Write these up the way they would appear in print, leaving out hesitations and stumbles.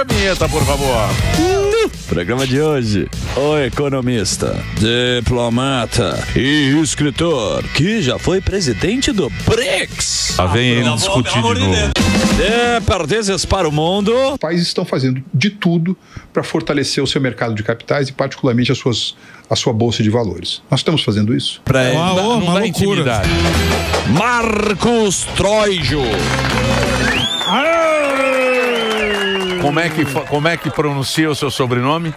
a vinheta, por favor. Programa de hoje, o economista, diplomata e escritor que já foi presidente do BRICS. Vem ele discutir de novo. Pertences para o mundo. Os países estão fazendo de tudo para fortalecer o seu mercado de capitais e particularmente a sua bolsa de valores. Nós estamos fazendo isso? Não dá intimidade. Marcos Troijo. Como é que pronuncia o seu sobrenome?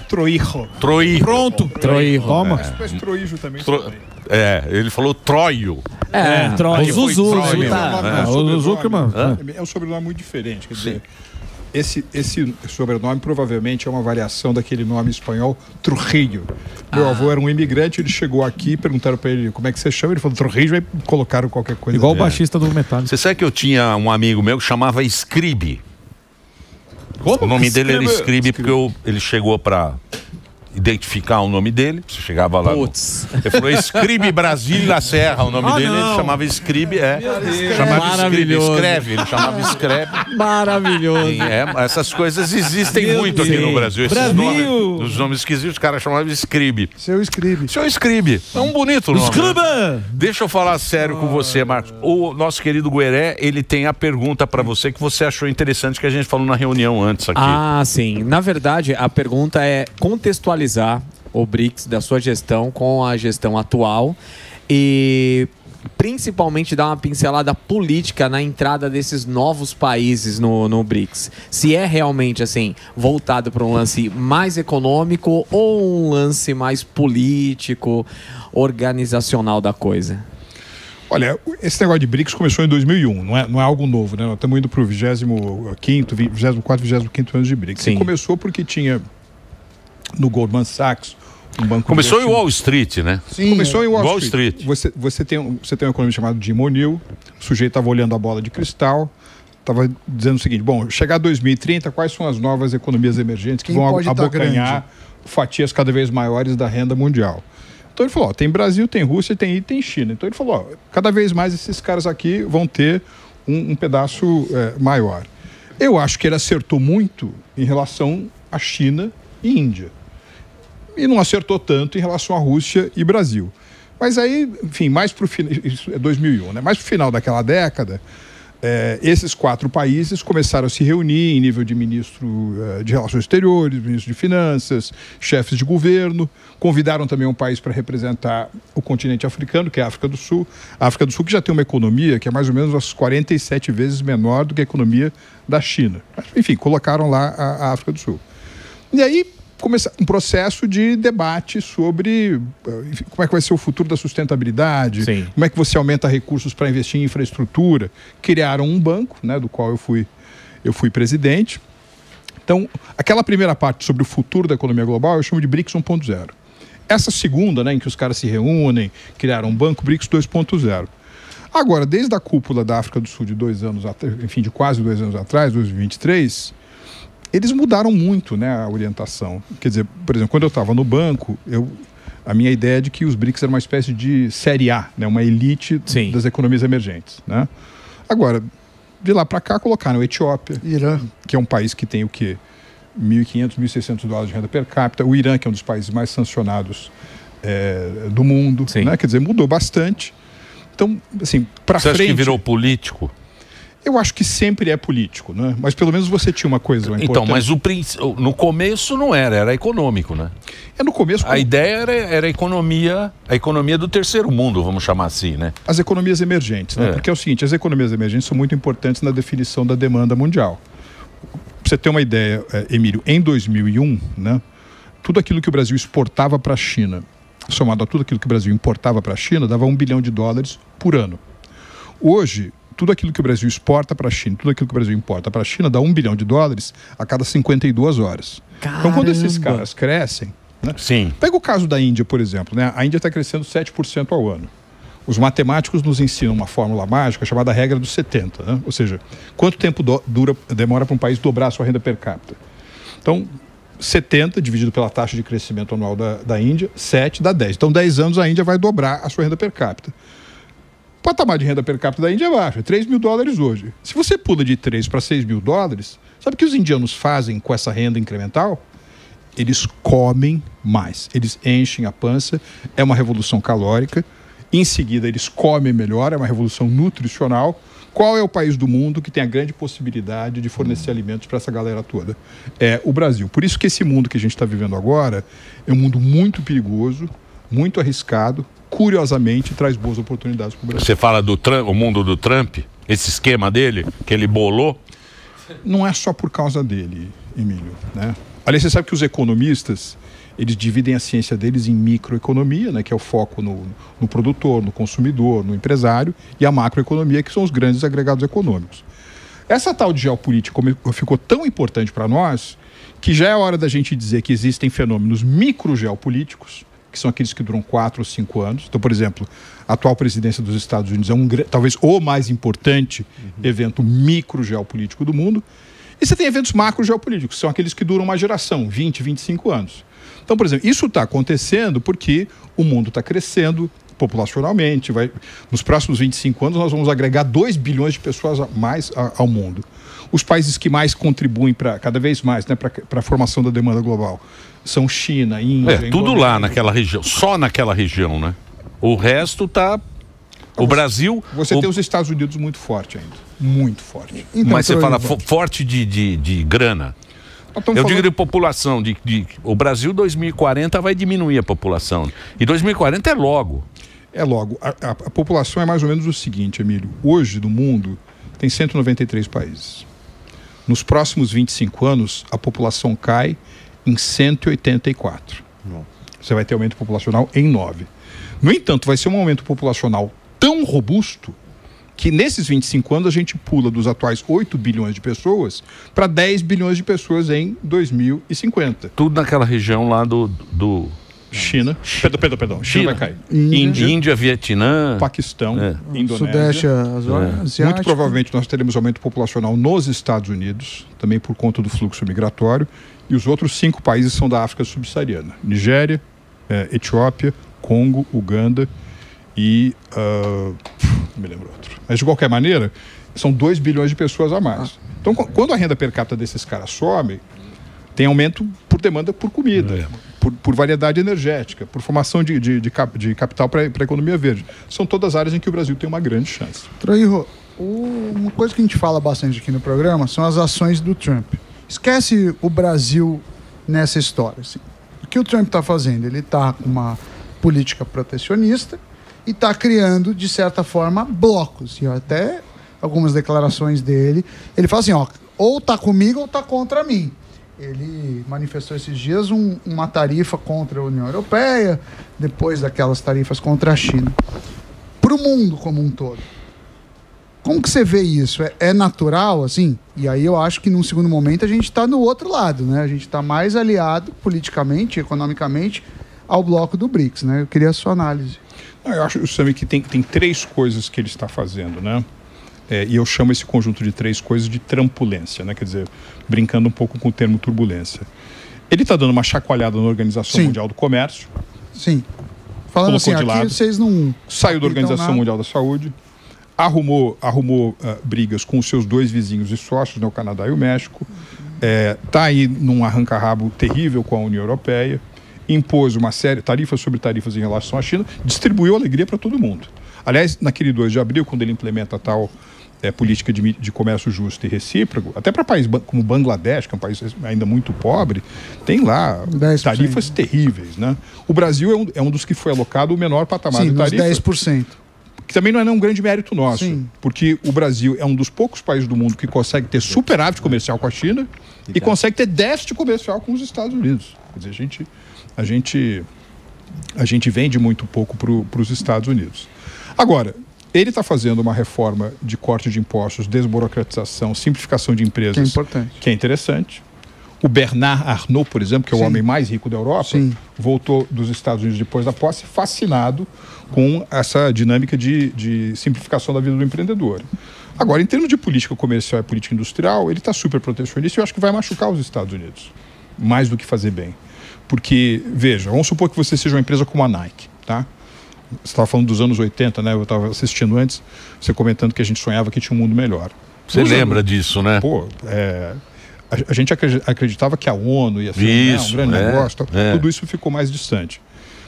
Troijo. Troijo. Pronto. Troijo. Mas Troijo também. Ele falou Troio. Troijo. O Zuzu. O Zuckerman. É um sobrenome muito diferente. Quer dizer, esse sobrenome provavelmente é uma variação daquele nome espanhol Trujillo. Meu avô era um imigrante, ele chegou aqui, perguntaram para ele como é que você chama, ele falou Trujillo, aí colocaram qualquer coisa. Igual o baixista do Metallica. Você sabe que eu tinha um amigo meu que chamava Scribe. O nome dele era Scribe porque ele chegou para identificar o nome dele. Você chegava lá. Ele falou Scribe Brasil La Serra, o nome dele, ele chamava Scribe, chamava Scribe, escreve, ele chamava Escreve. Maravilhoso. Essas coisas existem muito aqui no Brasil. Os nomes esquisitos, os caras chamavam Scribe. Seu Scribe. Seu Scribe. É um bonito nome. Né? Deixa eu falar sério com você, Marcos. O nosso querido Gueré, ele tem a pergunta para você que você achou interessante que a gente falou na reunião antes aqui. Sim. Na verdade, a pergunta é contextualizar o BRICS da sua gestão com a gestão atual e principalmente dar uma pincelada política na entrada desses novos países no BRICS. Se é realmente assim voltado para um lance mais econômico ou um lance mais político, organizacional da coisa. Olha, esse negócio de BRICS começou em 2001, não é algo novo, né? Nós estamos indo para o 24º, 25º ano de BRICS. E começou porque tinha no Goldman Sachs um banco. Começou em Wall Street, né? Sim, começou em Wall Street. Você tem um economista chamado Jim O'Neill, o sujeito estava olhando a bola de cristal, estava dizendo o seguinte: bom, chegar a 2030, quais são as novas economias emergentes que vão abocanhar fatias cada vez maiores da renda mundial? Então ele falou, tem Brasil, tem Rússia, tem China. Então ele falou, cada vez mais esses caras aqui vão ter um pedaço maior. Eu acho que ele acertou muito em relação à China e Índia. E não acertou tanto em relação à Rússia e Brasil. Mas aí, enfim, mais para o final, isso é 2001, né? Mais para o final daquela década, esses 4 países começaram a se reunir em nível de ministro de Relações Exteriores, ministro de Finanças, chefes de governo, convidaram também um país para representar o continente africano, que é a África do Sul. A África do Sul que já tem uma economia que é mais ou menos umas 47 vezes menor do que a economia da China. Enfim, colocaram lá a África do Sul. E aí começar um processo de debate sobre como é que vai ser o futuro da sustentabilidade, como é que você aumenta recursos para investir em infraestrutura. Criaram um banco, né, do qual eu fui presidente. Então, aquela primeira parte sobre o futuro da economia global eu chamo de BRICS 1.0. Essa segunda, né, em que os caras se reúnem, criaram um banco, BRICS 2.0. Agora, desde a cúpula da África do Sul de 2 anos, enfim, de quase 2 anos atrás, 2023, eles mudaram muito, né, a orientação. Quer dizer, por exemplo, quando eu estava no banco, a minha ideia é de que os BRICS eram uma espécie de série A, né, uma elite das economias emergentes, né? Agora, de lá para cá colocaram a Etiópia, Irã, que é um país que tem o quê? $1.500, $1.600 de renda per capita. O Irã, que é um dos países mais sancionados do mundo, né? Quer dizer, mudou bastante. Então, assim, para frente... Você acha que virou político? Eu acho que sempre é político, né? Mas pelo menos você tinha uma coisa importante. Então, mas no começo não era econômico, né? No começo... A ideia era a economia do terceiro mundo, vamos chamar assim, né? As economias emergentes, né? Porque é o seguinte, as economias emergentes são muito importantes na definição da demanda mundial. Pra você ter uma ideia, Emílio, em 2001, né? Tudo aquilo que o Brasil exportava para a China, somado a tudo aquilo que o Brasil importava para a China, dava $1 bilhão por ano. Hoje, tudo aquilo que o Brasil exporta para a China, tudo aquilo que o Brasil importa para a China, dá $1 bilhão a cada 52 horas. Caramba. Então, quando esses caras crescem, né? Sim. Pega o caso da Índia, por exemplo, né? A Índia está crescendo 7% ao ano. Os matemáticos nos ensinam uma fórmula mágica chamada regra dos 70, né? Ou seja, quanto tempo demora para um país dobrar a sua renda per capita. Então, 70 dividido pela taxa de crescimento anual da Índia, 7 dá 10. Então, 10 anos a Índia vai dobrar a sua renda per capita. O patamar de renda per capita da Índia é baixo, é 3 mil dólares hoje. Se você pula de 3 para 6 mil dólares, sabe o que os indianos fazem com essa renda incremental? Eles comem mais, eles enchem a pança, é uma revolução calórica. Em seguida, eles comem melhor, é uma revolução nutricional. Qual é o país do mundo que tem a grande possibilidade de fornecer alimentos para essa galera toda? É o Brasil. Por isso que esse mundo que a gente está vivendo agora é um mundo muito perigoso, muito arriscado, curiosamente traz boas oportunidades para o Brasil. Você fala do Trump, o mundo do Trump, esse esquema dele, que ele bolou? Não é só por causa dele, Emílio, né? Aliás, você sabe que os economistas, eles dividem a ciência deles em microeconomia, né, que é o foco no produtor, no consumidor, no empresário, e a macroeconomia, que são os grandes agregados econômicos. Essa tal de geopolítica ficou tão importante para nós que já é hora da gente dizer que existem fenômenos microgeopolíticos, que são aqueles que duram 4 ou 5 anos. Então, por exemplo, a atual presidência dos Estados Unidos é talvez o mais importante evento microgeopolítico do mundo. E você tem eventos macrogeopolíticos, que são aqueles que duram uma geração, 20, 25 anos. Então, por exemplo, isso está acontecendo porque o mundo está crescendo populacionalmente. Nos próximos 25 anos, nós vamos agregar 2 bilhões de pessoas mais ao mundo. Os países que mais contribuem cada vez mais, né, para a formação da demanda global são China, Índia... tudo lá naquela região, só naquela região, né? O resto está... O Brasil... Você tem os Estados Unidos muito forte ainda, muito forte. Então, mas você fala forte de grana. Eu digo de população, o Brasil 2040 vai diminuir a população. E 2040 é logo. É logo. A população é mais ou menos o seguinte, Emílio. Hoje, no mundo, tem 193 países. Nos próximos 25 anos, a população cai em 184. Você vai ter aumento populacional em 9. No entanto, vai ser um aumento populacional tão robusto que nesses 25 anos a gente pula dos atuais 8 bilhões de pessoas para 10 bilhões de pessoas em 2050. Tudo naquela região lá do... China. Perdão. China vai cair. Índia, Vietnã, Paquistão, Indonésia. Sudeste Asiático. Muito provavelmente nós teremos aumento populacional nos Estados Unidos, também por conta do fluxo migratório. E os outros 5 países são da África subsaariana. Nigéria, Etiópia, Congo, Uganda e... não me lembro outro. Mas de qualquer maneira, são 2 bilhões de pessoas a mais. Então, quando a renda per capita desses caras sobe, tem aumento por demanda por comida, por variedade energética, por formação de capital para a economia verde. São todas áreas em que o Brasil tem uma grande chance. Troiro, uma coisa que a gente fala bastante aqui no programa são as ações do Trump. Esquece o Brasil nessa história. Assim. O que o Trump está fazendo? Ele está com uma política protecionista e está criando, de certa forma, blocos. E até algumas declarações dele, ele fala assim, ou está comigo ou está contra mim. Ele manifestou esses dias uma tarifa contra a União Europeia, depois daquelas tarifas contra a China. Para o mundo como um todo, como que você vê isso? É natural, assim? E aí eu acho que num segundo momento a gente está no outro lado, né? A gente está mais aliado politicamente, economicamente, ao bloco do BRICS, né? Eu queria a sua análise. Eu acho, Sammy, que tem 3 coisas que ele está fazendo, né? E eu chamo esse conjunto de 3 coisas de trampulência, né? Quer dizer, brincando um pouco com o termo turbulência. Ele está dando uma chacoalhada na Organização Mundial do Comércio. Sim. Falando assim, aqui lado, vocês não... Saiu da Organização Mundial da Saúde, arrumou brigas com os seus 2 vizinhos e sócios, né, o Canadá e o México, está aí num arranca-rabo terrível com a União Europeia, impôs uma série, tarifas sobre tarifas em relação à China, distribuiu alegria para todo mundo. Aliás, naquele 2 de abril, quando ele implementa a tal política de comércio justo e recíproco, até para países como Bangladesh, que é um país ainda muito pobre, tem lá 10%. Tarifas terríveis, né? O Brasil é um dos que foi alocado o menor patamar de tarifa. 10%. Que também não é um grande mérito nosso, porque o Brasil é um dos poucos países do mundo que consegue ter superávit comercial com a China e consegue ter déficit comercial com os Estados Unidos. Quer dizer, a gente vende muito pouco para os Estados Unidos. Agora, ele está fazendo uma reforma de corte de impostos, desburocratização, simplificação de empresas, que é importante, que é interessante. O Bernard Arnault, por exemplo, que é o homem mais rico da Europa, voltou dos Estados Unidos depois da posse fascinado com essa dinâmica de simplificação da vida do empreendedor. Agora, em termos de política comercial e política industrial, ele está super protecionista e eu acho que vai machucar os Estados Unidos, mais do que fazer bem. Porque, veja, vamos supor que você seja uma empresa como a Nike, tá? Você estava falando dos anos 80, né? Eu estava assistindo antes, você comentando que a gente sonhava que tinha um mundo melhor. Você lembra disso, né? Pô, a gente acreditava que a ONU ia ser um grande negócio, tudo isso ficou mais distante.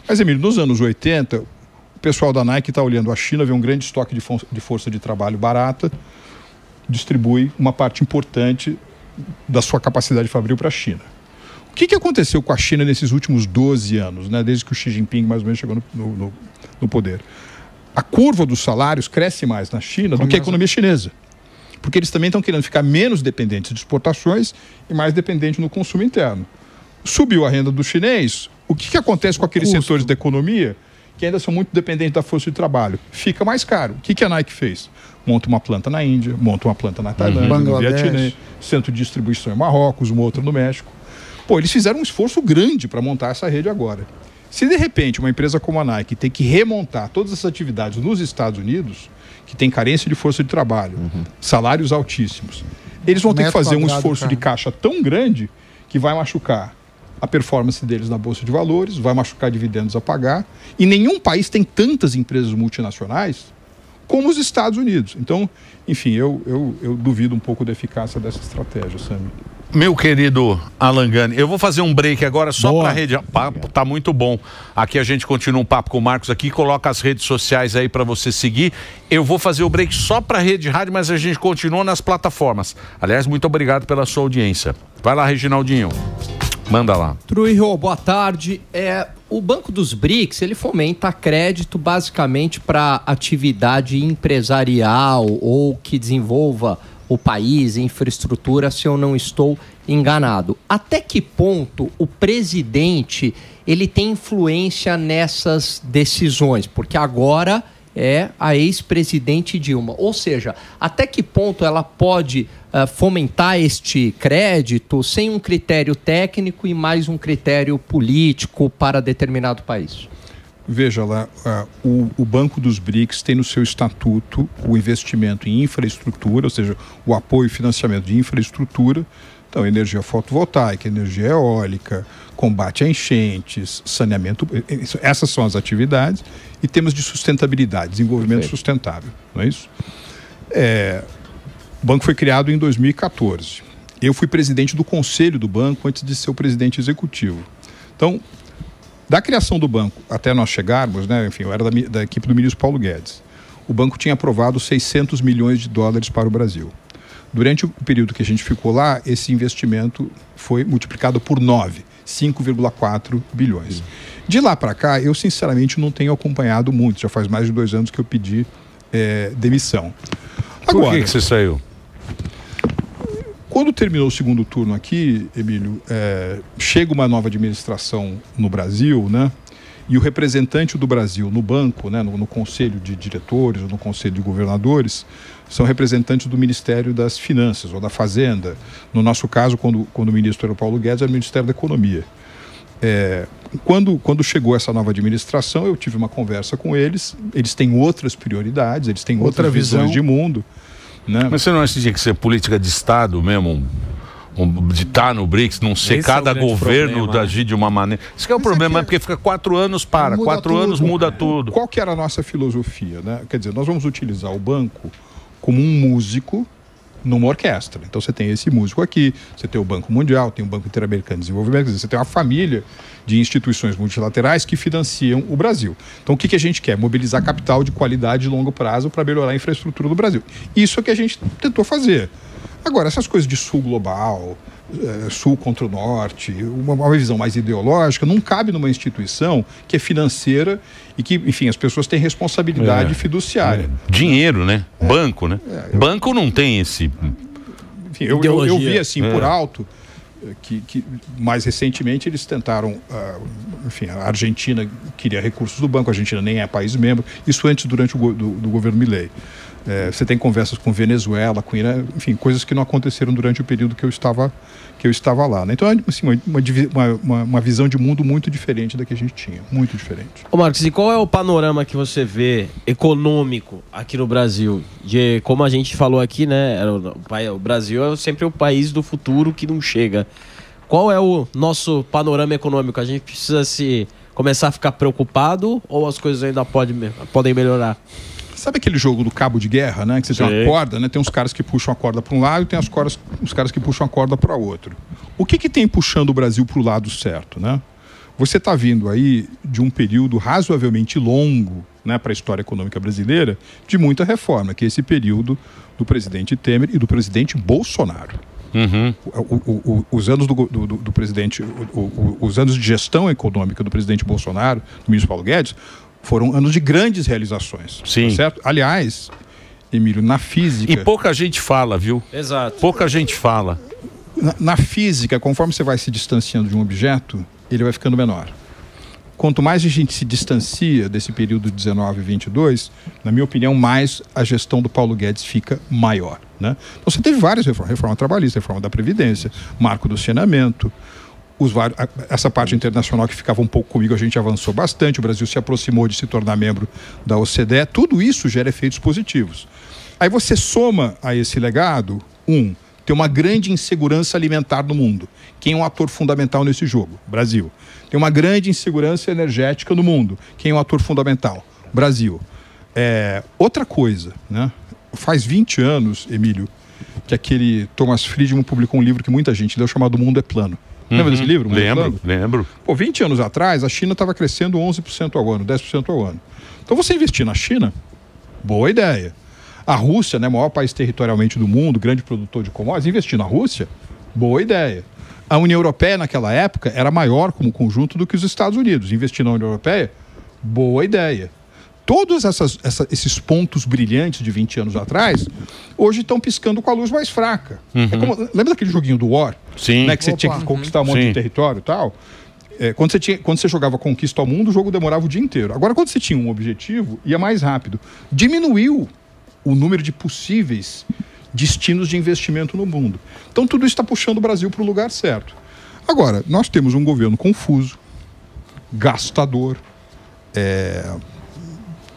Mas, Emílio, nos anos 80, o pessoal da Nike está olhando a China, vê um grande estoque de força de trabalho barata, distribui uma parte importante da sua capacidade fabril para a China. O que aconteceu com a China nesses últimos 12 anos, né? Desde que o Xi Jinping mais ou menos chegou no poder? A curva dos salários cresce mais na China do que a economia chinesa. Porque eles também estão querendo ficar menos dependentes de exportações e mais dependentes no consumo interno. Subiu a renda do chinês, o que acontece com aqueles setores da economia que ainda são muito dependentes da força de trabalho? Fica mais caro. O que a Nike fez? Monta uma planta na Índia, monta uma planta na Tailândia, no Vietnã, centro de distribuição em Marrocos, uma outra no México. Pô, eles fizeram um esforço grande para montar essa rede agora. Se de repente uma empresa como a Nike tem que remontar todas essas atividades nos Estados Unidos, que tem carência de força de trabalho, salários altíssimos, eles vão ter que fazer um esforço de caixa tão grande que vai machucar a performance deles na Bolsa de Valores, vai machucar dividendos a pagar. E nenhum país tem tantas empresas multinacionais como os Estados Unidos. Então, enfim, eu duvido um pouco da eficácia dessa estratégia, Sami. Meu querido Alan Gani, eu vou fazer um break agora só para a rede. Papo tá muito bom. Aqui a gente continua um papo com o Marcos aqui, coloca as redes sociais aí para você seguir. Eu vou fazer o break só para a Rede Rádio, mas a gente continua nas plataformas. Aliás, muito obrigado pela sua audiência. Vai lá, Reginaldinho. Manda lá. Truirro, boa tarde. O Banco dos BRICS, ele fomenta crédito basicamente para atividade empresarial ou que desenvolva o país, infraestrutura, se eu não estou enganado. Até que ponto o presidente ele tem influência nessas decisões? Porque agora é a ex-presidente Dilma. Ou seja, até que ponto ela pode fomentar este crédito sem um critério técnico e mais um critério político para determinado país? Veja lá, o Banco dos BRICS tem no seu estatuto o investimento em infraestrutura, ou seja, o apoio e financiamento de infraestrutura, então energia fotovoltaica, energia eólica, combate a enchentes, saneamento, essas são as atividades, e temas de sustentabilidade, desenvolvimento sustentável, não é isso? O banco foi criado em 2014. Eu fui presidente do conselho do banco antes de ser o presidente executivo. Então, da criação do banco até nós chegarmos, né, enfim, eu era da equipe do ministro Paulo Guedes, o banco tinha aprovado 600 milhões de dólares para o Brasil. Durante o período que a gente ficou lá, esse investimento foi multiplicado por 9, 5,4 bilhões. De lá para cá, eu sinceramente não tenho acompanhado muito, já faz mais de 2 anos que eu pedi demissão. Agora, por que você saiu? Quando terminou o segundo turno aqui, Emílio, chega uma nova administração no Brasil, né? E o representante do Brasil no banco, né, no conselho de diretores ou no conselho de governadores, são representantes do Ministério das Finanças ou da Fazenda. No nosso caso, quando o ministro era o Paulo Guedes, era o Ministério da Economia. Quando chegou essa nova administração, eu tive uma conversa com eles. Eles têm outras prioridades, eles têm outras visões de mundo. Né? Mas você não acha que tinha que ser política de Estado mesmo? De estar no BRICS, não ser cada governo agir de uma maneira. Isso que é o problema, porque fica 4 anos, 4 anos muda tudo. Qual que era a nossa filosofia, né? Quer dizer, nós vamos utilizar o banco como um músico numa orquestra. Então você tem esse músico aqui, você tem o Banco Mundial, tem o Banco Interamericano de Desenvolvimento, quer dizer, você tem uma família de instituições multilaterais que financiam o Brasil. Então o que a gente quer? Mobilizar capital de qualidade de longo prazo para melhorar a infraestrutura do Brasil. Isso é o que a gente tentou fazer. Agora, essas coisas de sul global, sul contra o norte, uma visão mais ideológica, não cabe numa instituição que é financeira e que, enfim, as pessoas têm responsabilidade fiduciária. Dinheiro, né? Banco, né? Banco não tem esse... Enfim, eu vi assim, por alto, que mais recentemente eles tentaram... enfim, a Argentina queria recursos do banco, a Argentina nem é país membro, isso antes, durante do governo Milei. Você tem conversas com Venezuela, com Irã, enfim, coisas que não aconteceram durante o período que eu estava lá. Né? Então, assim, uma visão de mundo muito diferente da que a gente tinha, muito diferente. Ô Marcos, e qual é o panorama que você vê econômico aqui no Brasil? Como a gente falou aqui, né, o Brasil é sempre o país do futuro que não chega. Qual é o nosso panorama econômico? A gente precisa se começar a ficar preocupado ou as coisas ainda podem melhorar? Sabe aquele jogo do cabo de guerra, né? Que você tem uma corda, né? Tem uns caras que puxam a corda para um lado e tem os caras que puxam a corda para outro. O que tem puxando o Brasil para o lado certo, né? Você está vindo aí de um período razoavelmente longo, né, para a história econômica brasileira, de muita reforma, que é esse período do presidente Temer e do presidente Bolsonaro. Os anos do presidente, os anos de gestão econômica do presidente Bolsonaro, do ministro Paulo Guedes, foram anos de grandes realizações. Sim. Certo? Aliás, Emílio, na física... E pouca gente fala, viu? Exato. Pouca gente fala. Na física, conforme você vai se distanciando de um objeto, ele vai ficando menor. Quanto mais a gente se distancia desse período de 19 e 22, na minha opinião, mais a gestão do Paulo Guedes fica maior, né? Então você teve várias reformas. Reforma trabalhista, reforma da Previdência, marco do saneamento, essa parte internacional que ficava um pouco comigo, a gente avançou bastante, o Brasil se aproximou de se tornar membro da OCDE, tudo isso gera efeitos positivos. Aí você soma a esse legado, tem uma grande insegurança alimentar no mundo. Quem é um ator fundamental nesse jogo? Brasil. Tem uma grande insegurança energética no mundo. Quem é um ator fundamental? Brasil. Outra coisa, né? Faz 20 anos, Emílio, que aquele Thomas Friedman publicou um livro que muita gente leu chamado O Mundo é Plano. Lembra desse livro? Lembro. Pô, 20 anos atrás, a China estava crescendo 11% ao ano, 10% ao ano. Então você investir na China, boa ideia. A Rússia, né, maior país territorialmente do mundo, grande produtor de commodities, investir na Rússia, boa ideia. A União Europeia, naquela época, era maior como conjunto do que os Estados Unidos. Investir na União Europeia, boa ideia. Todos esses pontos brilhantes de 20 anos atrás, hoje estão piscando com a luz mais fraca. Lembra daquele joguinho do War? Sim. Né, que você tinha que conquistar um monte de território e tal? Quando você jogava Conquista ao Mundo, o jogo demorava o dia inteiro. Agora, quando você tinha um objetivo, ia mais rápido. Diminuiu o número de possíveis destinos de investimento no mundo. Então, tudo isso está puxando o Brasil para o lugar certo. Agora, nós temos um governo confuso, gastador,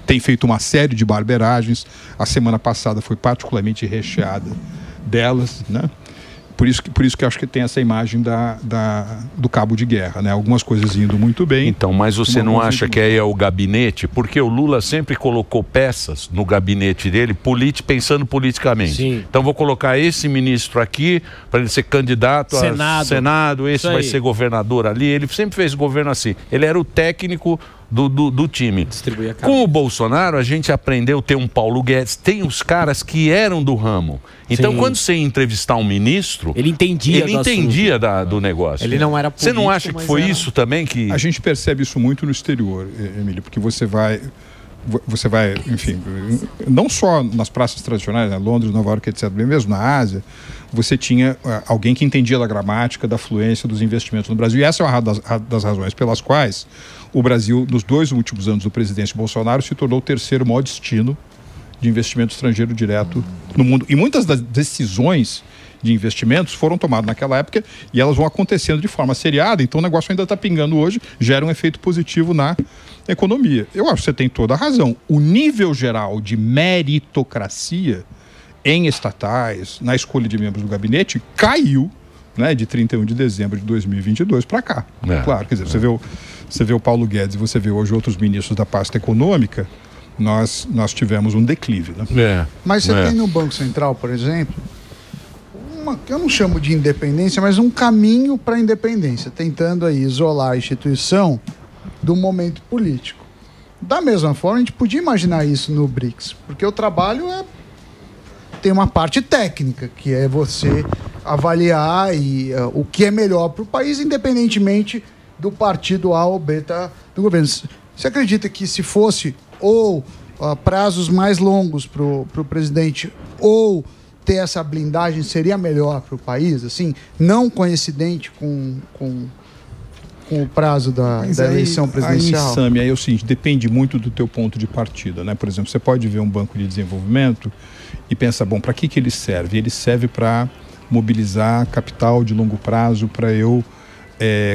tem feito uma série de barberagens. A semana passada foi particularmente recheada delas, né? Por isso que eu acho que tem essa imagem do cabo de guerra, né? Algumas coisas indo muito bem. Então, mas você não acha que aí é o gabinete? Porque o Lula sempre colocou peças no gabinete dele, pensando politicamente. Sim. Então, vou colocar esse ministro aqui para ele ser candidato a Senado, esse vai ser governador ali. Ele sempre fez governo assim. Ele era o técnico do time. Com o Bolsonaro, a gente aprendeu a ter um Paulo Guedes, tem os caras que eram do ramo. Então, quando você ia entrevistar um ministro, ele entendia do negócio. Ele não era político. Você não acha que foi isso também que... A gente percebe isso muito no exterior, Emílio, porque você vai, enfim, não só nas praças tradicionais, né, Londres, Nova York, etc., mesmo na Ásia, você tinha alguém que entendia da gramática, da fluência dos investimentos no Brasil. E essa é uma das razões pelas quais o Brasil, nos 2 últimos anos do presidente Bolsonaro, se tornou o 3º maior destino de investimento estrangeiro direto no mundo. E muitas das decisões de investimentos foram tomadas naquela época e elas vão acontecendo de forma seriada, então o negócio ainda está pingando hoje, gera um efeito positivo na economia. Eu acho que você tem toda a razão. O nível geral de meritocracia em estatais, na escolha de membros do gabinete, caiu, né, de 31 de dezembro de 2022 para cá. Claro, quer dizer, você vê o Paulo Guedes e você vê hoje outros ministros da pasta econômica, nós tivemos um declive, né? Mas você tem no Banco Central, por exemplo, eu não chamo de independência, mas um caminho para a independência, tentando aí isolar a instituição do momento político. Da mesma forma, a gente podia imaginar isso no BRICS, porque o trabalho tem uma parte técnica, que é você avaliar o que é melhor para o país, independentemente do partido A ou B do governo. Você acredita que se fosse prazos mais longos para o presidente ou ter essa blindagem seria melhor para o país, assim, não coincidente com o prazo da eleição presidencial? Aí, Sami, aí é o seguinte, depende muito do teu ponto de partida, né? Por exemplo, você pode ver um banco de desenvolvimento e pensa, bom, para que ele serve? Ele serve para mobilizar capital de longo prazo para eu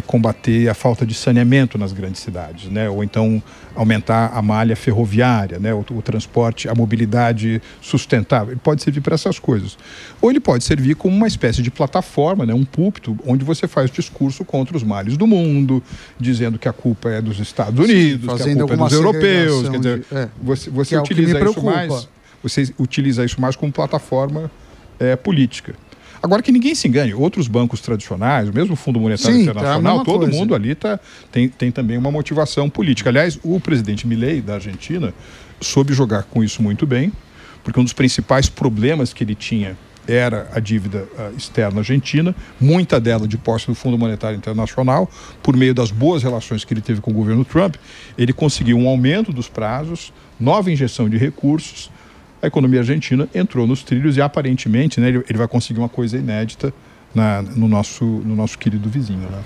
combater a falta de saneamento nas grandes cidades, né? Ou então aumentar a malha ferroviária, né? O transporte, a mobilidade sustentável. Ele pode servir para essas coisas. Ou ele pode servir como uma espécie de plataforma, né? Um púlpito, onde você faz discurso contra os males do mundo, dizendo que a culpa é dos Estados Unidos, que a culpa é dos europeus. Quer dizer, você utiliza isso mais. Você utiliza isso mais como plataforma política. Agora, que ninguém se engane, outros bancos tradicionais, o mesmo Fundo Monetário Internacional, todo mundo ali tem também uma motivação política. Aliás, o presidente Milei, da Argentina, soube jogar com isso muito bem, porque um dos principais problemas que ele tinha era a dívida externa argentina, muita dela de posse do Fundo Monetário Internacional. Por meio das boas relações que ele teve com o governo Trump, ele conseguiu um aumento dos prazos, nova injeção de recursos. A economia argentina entrou nos trilhos e, aparentemente, né, ele vai conseguir uma coisa inédita no nosso querido vizinho. Né?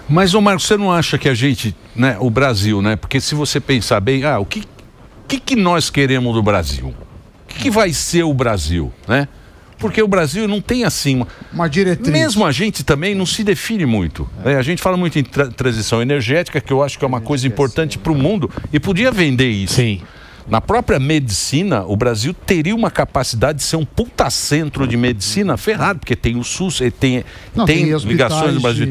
Mas, ô Marcos, você não acha que a gente, né, o Brasil, né? Porque se você pensar bem, o que nós queremos do Brasil? O que vai ser o Brasil, né? Porque o Brasil não tem, assim, uma diretriz. Mesmo a gente também não se define muito. Né? A gente fala muito em transição energética, que eu acho que é uma coisa importante para o mundo, e podia vender isso. Sim. Na própria medicina, o Brasil teria uma capacidade de ser um puta centro de medicina ferrado, porque tem o SUS, ele tem ligações do Brasil.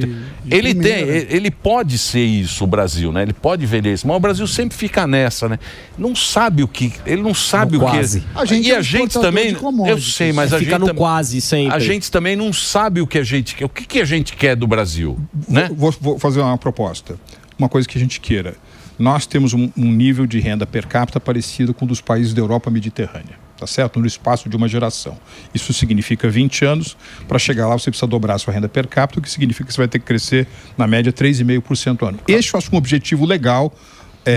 Ele pode ser isso, o Brasil, né? Ele pode vender isso, mas o Brasil sempre fica nessa, né? Não sabe o que, ele não sabe o que. A gente também, eu sei, mas a gente fica no quase sempre. A gente também não sabe o que a gente quer. O que a gente quer do Brasil, né? Vou fazer uma proposta, uma coisa que a gente queira. Nós temos um nível de renda per capita parecido com o dos países da Europa Mediterrânea, tá certo? No espaço de uma geração. Isso significa 20 anos. Para chegar lá, você precisa dobrar a sua renda per capita, o que significa que você vai ter que crescer, na média, 3,5% ao ano. Este eu acho um objetivo legal.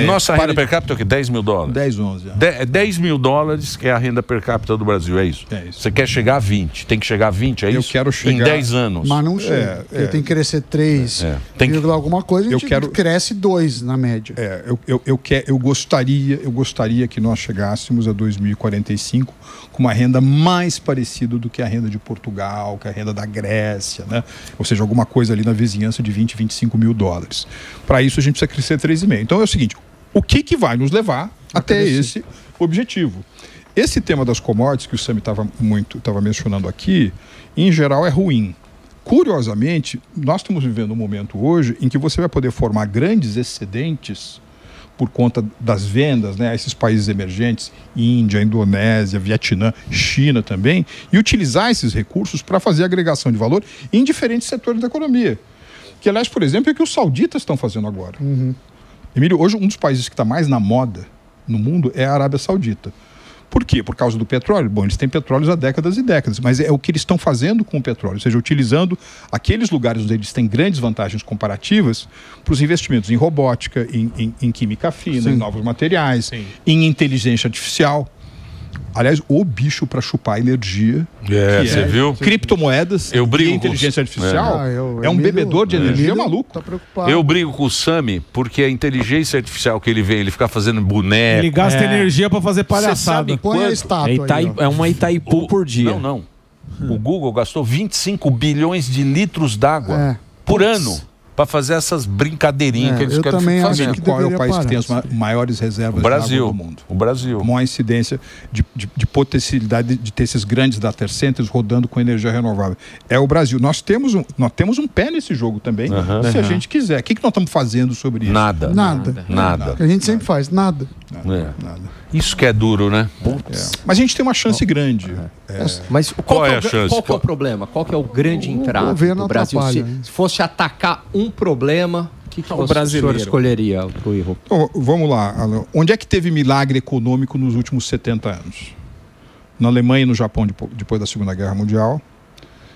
Nossa renda per capita é o quê? 10 mil dólares? 10, 11. 10 mil dólares que é a renda per capita do Brasil, é isso? É isso. Você quer chegar a 20, tem que chegar a 20, é isso? Eu quero chegar... Em 10 anos. Mas não chega, porque tem que crescer 3, alguma coisa, a gente cresce 2 na média. Eu gostaria que nós chegássemos a 2045 com uma renda mais parecida do que a renda de Portugal, que a renda da Grécia, né? Ou seja, alguma coisa ali na vizinhança de 20, 25 mil dólares. Para isso a gente precisa crescer 3,5. Então é o seguinte, o que vai nos levar até esse objetivo? Esse tema das commodities que o Sami estava mencionando aqui, em geral é ruim. Curiosamente, nós estamos vivendo um momento hoje em que você vai poder formar grandes excedentes por conta das vendas, né, a esses países emergentes, Índia, Indonésia, Vietnã, China também, e utilizar esses recursos para fazer agregação de valor em diferentes setores da economia. Que, aliás, por exemplo, é o que os sauditas estão fazendo agora. Emílio, hoje um dos países que está mais na moda no mundo é a Arábia Saudita. Por quê? Por causa do petróleo? Bom, eles têm petróleo há décadas e décadas, mas é o que eles estão fazendo com o petróleo, ou seja, utilizando aqueles lugares onde eles têm grandes vantagens comparativas para os investimentos em robótica, em química fina, em novos materiais, em inteligência artificial. Aliás, o bicho para chupar energia. Você viu? Criptomoedas e inteligência artificial é um bebedor de energia maluco. Tá preocupado. Eu brigo com o Sami porque a inteligência artificial que ele vem, ele fica fazendo boneco. Ele gasta energia para fazer palhaçada. Põe a estátua é uma Itaipu por dia. Não. O Google gastou 25 bilhões de litros d'água por ano para fazer essas brincadeirinhas que eles querem fazer. Qual é o país que tem as maiores reservas de água do mundo? O Brasil. Maior incidência de potencialidade de ter esses grandes data centers rodando com energia renovável. É o Brasil. Nós temos um pé nesse jogo também, se a gente quiser. O que nós estamos fazendo sobre isso? Nada. A gente sempre faz, nada. Isso que é duro, né? Mas a gente tem uma chance grande. Mas qual é a chance? Qual que é o problema? Qual que é o grande entrave do Brasil? Se fosse atacar um problema, o que o senhor escolheria pro erro? Então, vamos lá, Alan. Onde é que teve milagre econômico nos últimos 70 anos? Na Alemanha e no Japão, depois da Segunda Guerra Mundial.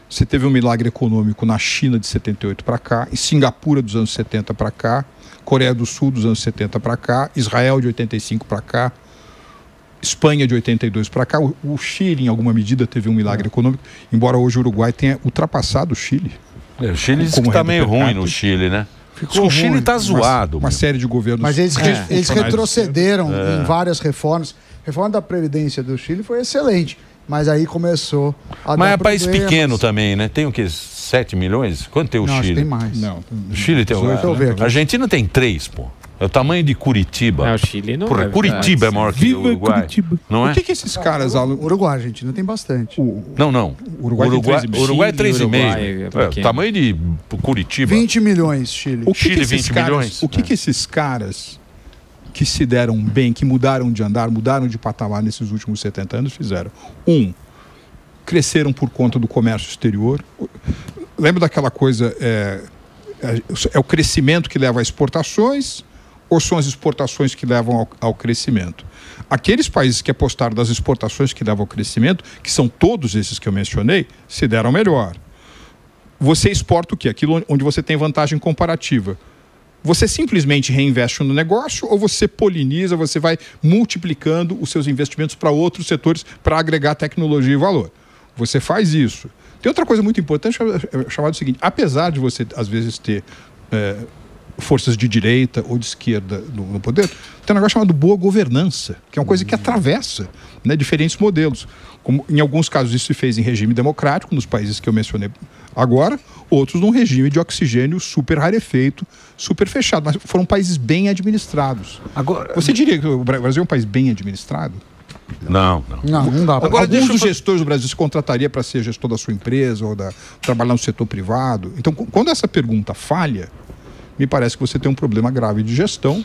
Você teve um milagre econômico na China de 78 para cá, em Singapura dos anos 70 para cá, Coreia do Sul dos anos 70 para cá, Israel de 85 para cá, Espanha de 82 para cá. O Chile, em alguma medida, teve um milagre econômico, embora hoje o Uruguai tenha ultrapassado o Chile. O Chile está meio ruim no Chile, né? O Chile está zoado. Uma série de governos. Mas eles retrocederam em várias reformas. A reforma da Previdência do Chile foi excelente. Mas aí começou a Mas dar é país problemas. pequeno também, né? Tem o quê? 7 milhões? Quanto tem o Não, acho Chile? que tem mais. Não. O Chile tem... A Argentina tem 3, pô. É o tamanho de Curitiba. O Chile não. Porra, Curitiba é maior que o Uruguai. Curitiba. Não é? O que esses caras... Uruguai, Argentina tem bastante. Não. Uruguai tem 3,5. Uruguai é 3,5. Uruguai é O tamanho de Curitiba. 20 milhões, Chile. Chile, 20 milhões. O que esses caras que se deram bem, que mudaram de andar, mudaram de patamar nesses últimos 70 anos, fizeram? Cresceram por conta do comércio exterior. Lembra daquela coisa, é o crescimento que leva a exportações ou são as exportações que levam ao crescimento? Aqueles países que apostaram das exportações que levam ao crescimento, que são todos esses que eu mencionei, se deram melhor. Você exporta o quê? Aquilo onde você tem vantagem comparativa. Você simplesmente reinveste no negócio ou você poliniza, você vai multiplicando os seus investimentos para outros setores para agregar tecnologia e valor. Você faz isso. Tem outra coisa muito importante, chamada o seguinte: apesar de você, às vezes, ter forças de direita ou de esquerda no poder, tem um negócio chamado boa governança, que é uma coisa que atravessa, né, diferentes modelos. Como, em alguns casos isso se fez em regime democrático, nos países que eu mencionei agora, outros num regime de oxigênio super rarefeito, super fechado, mas foram países bem administrados. Agora, você diria que o Brasil é um país bem administrado? Não. Não dá. Agora, alguns dos gestores do Brasil se contrataria para ser gestor da sua empresa ou trabalhar no setor privado. Então, quando essa pergunta falha, me parece que você tem um problema grave de gestão.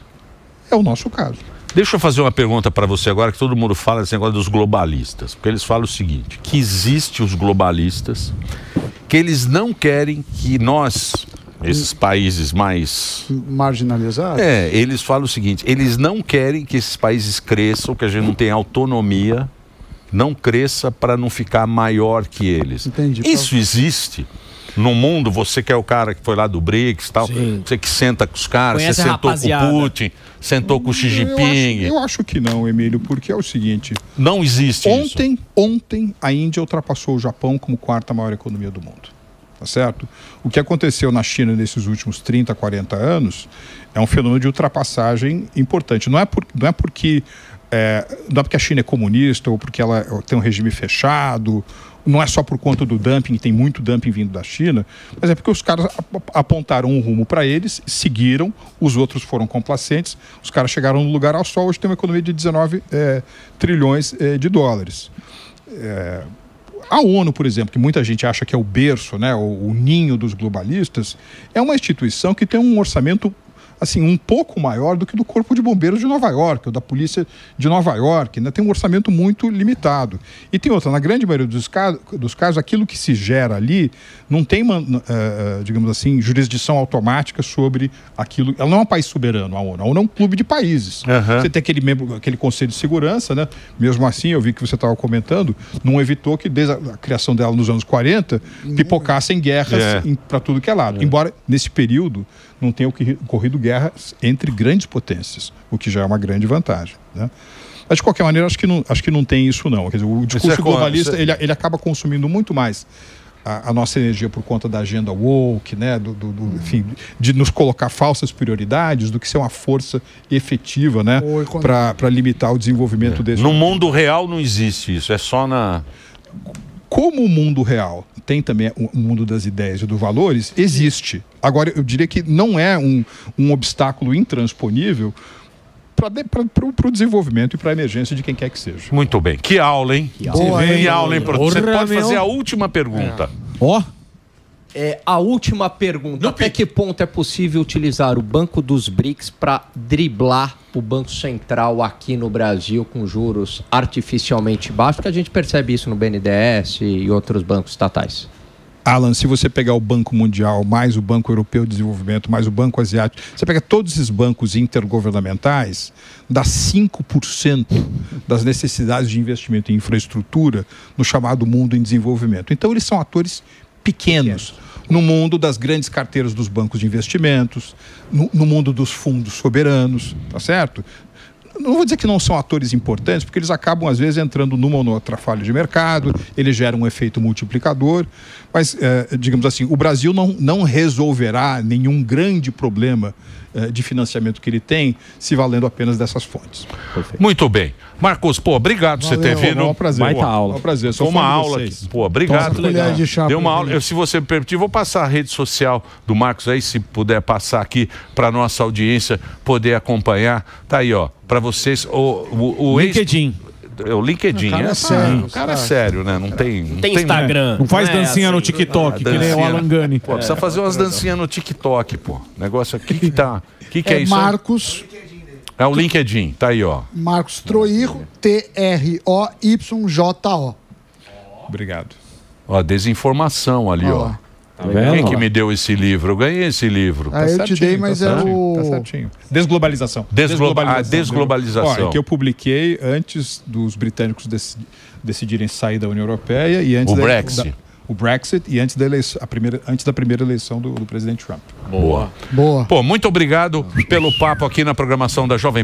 É o nosso caso. Deixa eu fazer uma pergunta para você agora, que todo mundo fala desse negócio dos globalistas. Porque eles falam o seguinte, que existe os globalistas, que eles não querem que nós, esses países mais... marginalizados? Eles falam o seguinte, eles não querem que esses países cresçam, que a gente não tenha autonomia, não cresça para não ficar maior que eles. Entendi. Isso existe? No mundo, você que é o cara que foi lá do BRICS e tal, você que senta com os caras, Conhece você sentou com o Putin, sentou com o Xi Jinping. Eu acho que não, Emílio, porque é o seguinte... Não existe isso. Ontem a Índia ultrapassou o Japão como quarta maior economia do mundo. Tá certo? O que aconteceu na China nesses últimos 30, 40 anos é um fenômeno de ultrapassagem importante. Não é porque a China é comunista ou porque ela tem um regime fechado, não é só por conta do dumping, tem muito dumping vindo da China, mas é porque os caras apontaram um rumo para eles, seguiram, os outros foram complacentes, os caras chegaram no lugar ao sol, hoje tem uma economia de 19 trilhões de dólares. A ONU, por exemplo, que muita gente acha que é o berço, né, o ninho dos globalistas, é uma instituição que tem um orçamento assim, um pouco maior do que do Corpo de Bombeiros de Nova York, ou da Polícia de Nova York, né? Tem um orçamento muito limitado. E tem outra, na grande maioria dos casos, aquilo que se gera ali não tem, digamos assim, jurisdição automática sobre aquilo. Ela não é um país soberano, a ONU. A ONU é um clube de países. Você tem aquele Conselho de Segurança, né? Mesmo assim, eu vi que você estava comentando, não evitou que desde a criação dela nos anos 40, pipocassem guerras para tudo que é lado. Embora, nesse período, não tenha ocorrido guerras entre grandes potências, o que já é uma grande vantagem, né? Mas, de qualquer maneira, acho que não tem isso, não. Quer dizer, o discurso globalista, ele acaba consumindo muito mais a nossa energia por conta da agenda woke, né? Enfim, de nos colocar falsas prioridades, do que ser uma força efetiva, né? Para limitar o desenvolvimento desse... No mundo real não existe isso, é só na... Como o mundo real tem também o mundo das ideias e dos valores, existe. Agora, eu diria que não é um obstáculo intransponível para o desenvolvimento e para a emergência de quem quer que seja. Muito bem. Que aula, hein? Que aula, hein, professor? Você pode fazer a última pergunta. A última pergunta. Até que ponto é possível utilizar o Banco dos BRICS para driblar o Banco Central aqui no Brasil com juros artificialmente baixos? Que a gente percebe isso no BNDES e outros bancos estatais. Alan, se você pegar o Banco Mundial, mais o Banco Europeu de Desenvolvimento, mais o Banco Asiático, você pega todos esses bancos intergovernamentais, dá 5% das necessidades de investimento em infraestrutura no chamado mundo em desenvolvimento. Então, eles são atores pequenos no mundo das grandes carteiras dos bancos de investimentos, no mundo dos fundos soberanos, tá certo? não vou dizer que não são atores importantes, porque eles acabam, às vezes, entrando numa ou noutra falha de mercado, eles geram um efeito multiplicador, mas, digamos assim, o Brasil não resolverá nenhum grande problema de financiamento que ele tem, se valendo apenas dessas fontes. Perfeito. Muito bem. Marcos, obrigado por você ter vindo. É um prazer. Baita aula. É um prazer. Foi uma aula aqui. Obrigado. Deu uma aula. Se você me permitir, vou passar a rede social do Marcos aí, se puder passar aqui para nossa audiência poder acompanhar. Tá aí, ó, para vocês. O LinkedIn. O LinkedIn. O cara é sério. O cara é sério, né? Não tem Instagram. Não faz dancinha no TikTok, que nem o Alan Gani. Pô, precisa fazer umas dancinhas no TikTok, pô. Negócio aqui que tá. Que é isso? Marcos. É o LinkedIn, tá aí, ó. Marcos Troirro, TROYJO. Obrigado. Ó, desinformação ali, ó. Tá vendo? Quem que me deu esse livro? Eu ganhei esse livro. Eu te dei, mas é o... Tá certinho. Desglobalização. Desglobalização. Ó, que eu publiquei antes dos britânicos decidirem sair da União Europeia e antes o Brexit e antes da eleição, antes da primeira eleição do presidente Trump. Boa. Boa. Pô, muito obrigado pelo papo aqui na programação da Jovem